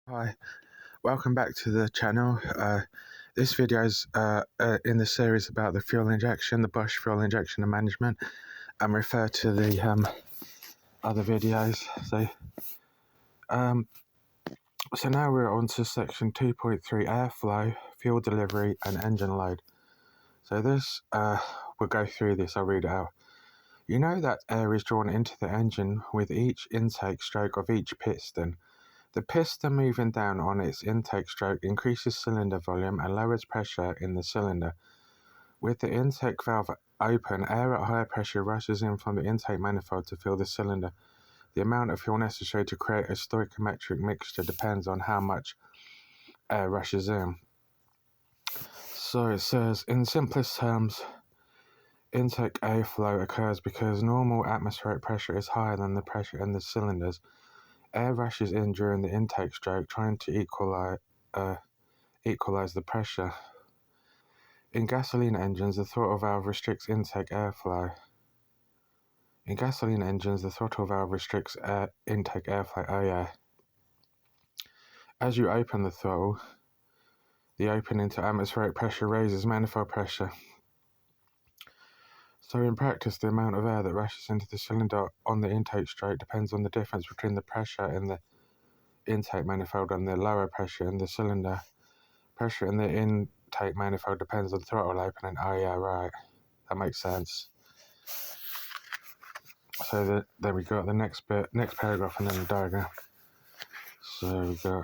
Hi, welcome back to the channel. This video is in the series about the fuel injection, the Bosch fuel injection and management, and refer to the other videos. So now we're on to section 2.3 airflow, fuel delivery and engine load. So this, we'll go through this, I'll read it out. You know that air is drawn into the engine with each intake stroke of each piston. The piston moving down on its intake stroke increases cylinder volume and lowers pressure in the cylinder. With the intake valve open, air at higher pressure rushes in from the intake manifold to fill the cylinder. The amount of fuel necessary to create a stoichiometric mixture depends on how much air rushes in. So it says, in simplest terms, intake airflow occurs because normal atmospheric pressure is higher than the pressure in the cylinders. Air rushes in during the intake stroke, trying to equalize the pressure. In gasoline engines, the throttle valve restricts intake airflow. Intake airflow. Oh yeah. As you open the throttle, the opening to atmospheric pressure raises manifold pressure. So in practice, the amount of air that rushes into the cylinder on the intake stroke depends on the difference between the pressure in the intake manifold and the lower pressure in the cylinder. Pressure in the intake manifold depends on throttle opening. Oh yeah, right. That makes sense. So there we got the next paragraph and then the diagram. So we got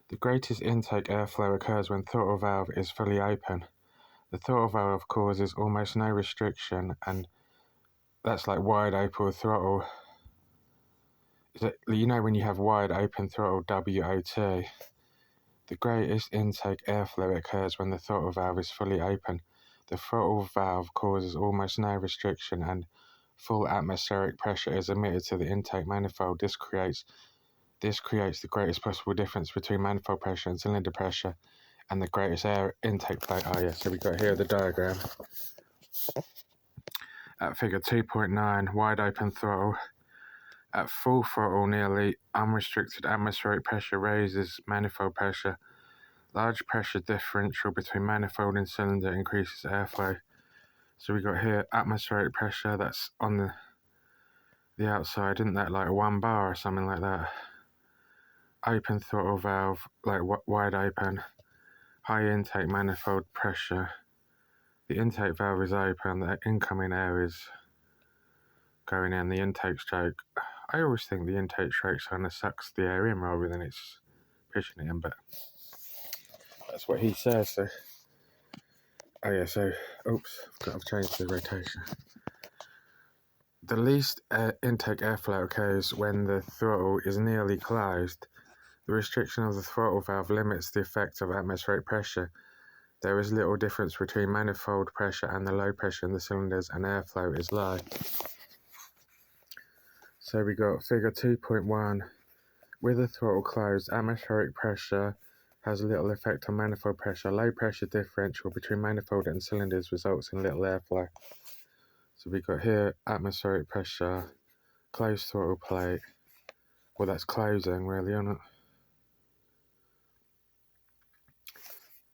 the greatest intake airflow occurs when throttle valve is fully open. The throttle valve causes almost no restriction, and that's like wide open throttle. You know when you have wide open throttle, WOT. The greatest intake airflow occurs when the throttle valve is fully open. The throttle valve causes almost no restriction, and full atmospheric pressure is emitted to the intake manifold. This creates the greatest possible difference between manifold pressure and cylinder pressure, and the greatest air intake flow. Oh yeah, so we got here the diagram. At figure 2.9, wide open throttle. At full throttle, nearly unrestricted atmospheric pressure raises manifold pressure. Large pressure differential between manifold and cylinder increases airflow. So we got here atmospheric pressure, that's on the outside, isn't that like 1 bar or something like that? Open throttle valve, like wide open. High intake manifold pressure. The intake valve is open, the incoming air is going in, the intake stroke. I always think the intake stroke kind of sucks the air in rather than it's pushing it in, but that's what he says. So, oh yeah, so, oops, I've changed the rotation. The least intake airflow occurs when the throttle is nearly closed. The restriction of the throttle valve limits the effect of atmospheric pressure. There is little difference between manifold pressure and the low pressure in the cylinders, and airflow is low. So we got figure 2.1. With the throttle closed, atmospheric pressure has little effect on manifold pressure. Low pressure differential between manifold and cylinders results in little airflow. So we got here atmospheric pressure, closed throttle plate. Well, that's closing really, isn't it?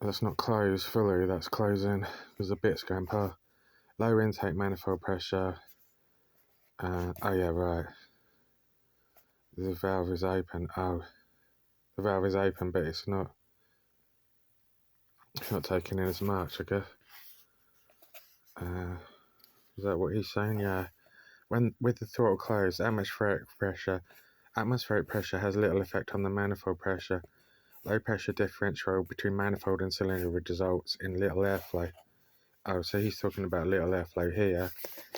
That's not closed fully, that's closing because the bit's going past. Low intake manifold pressure. Oh yeah, right. The valve is open. Oh, the valve is open, but it's not taking in as much, I guess. Is that what he's saying? Yeah. When with the throttle closed, atmospheric pressure has little effect on the manifold pressure. Low pressure differential between manifold and cylinder results in little airflow. Oh, so he's talking about little airflow here,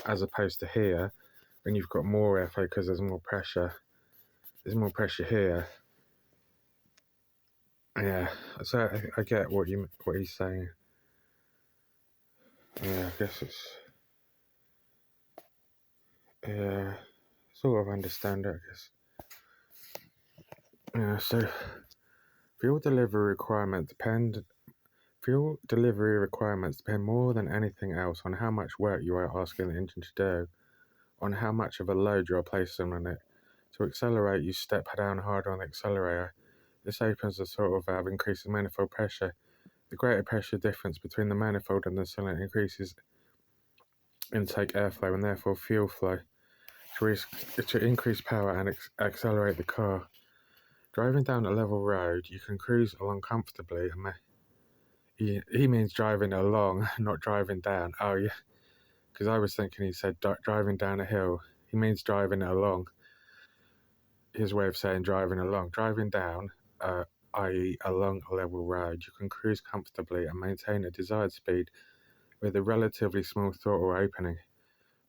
as opposed to here, when you've got more airflow because there's more pressure. There's more pressure here. Yeah, so I get what he's saying. Yeah, I guess yeah, sort of understand it, I guess. Yeah, so fuel delivery requirements depend more than anything else on how much work you are asking the engine to do, on how much of a load you are placing on it. To accelerate, you step down hard on the accelerator. This opens the throttle valve, increasing manifold pressure. The greater pressure difference between the manifold and the cylinder increases intake airflow and therefore fuel flow to increase power and accelerate the car. Driving down a level road, you can cruise along comfortably. He means driving along, not driving down. Oh yeah, because I was thinking he said driving down a hill. He means driving along. His way of saying driving along. Driving down, i.e. along a level road, you can cruise comfortably and maintain a desired speed with a relatively small throttle opening.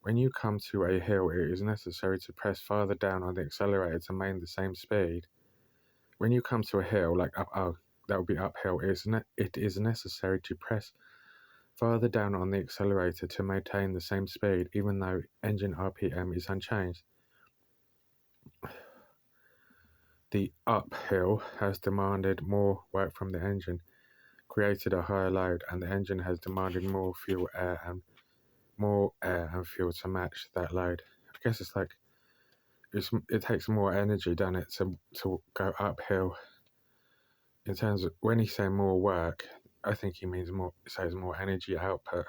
When you come to a hill, it is necessary to press farther down on the accelerator to maintain the same speed. When you come to a hill, like that would be uphill, it is necessary to press farther down on the accelerator to maintain the same speed, even though engine RPM is unchanged. The uphill has demanded more work from the engine, created a higher load, and the engine has demanded more air and fuel to match that load. I guess it's like it takes more energy, doesn't it, to go uphill. In terms of when he says more work, I think he means says more energy output.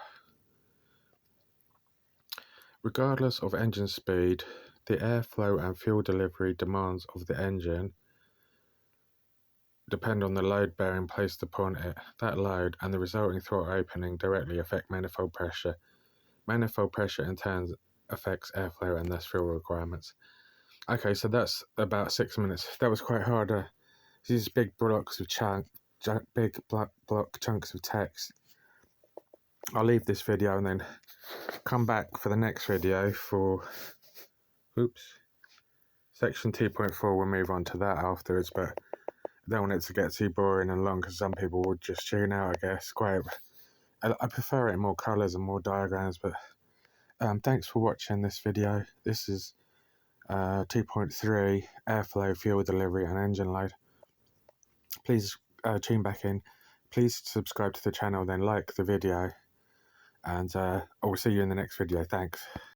Regardless of engine speed, the airflow and fuel delivery demands of the engine depend on the load bearing placed upon it. That load and the resulting throttle opening directly affect manifold pressure. Manifold pressure in turn affects airflow and thus fuel requirements. Okay, so that's about 6 minutes. That was quite hard. These big blocks of big block chunks of text. I'll leave this video and then come back for the next video for section 2.4. We'll move on to that afterwards, but I don't want it to get too boring and long because some people would just tune out, I guess. I prefer it in more colours and more diagrams, but thanks for watching this video. This is 2.3 airflow, fuel delivery and engine load. Please tune back in. Please subscribe to the channel, then like the video, and I will see you in the next video. Thanks.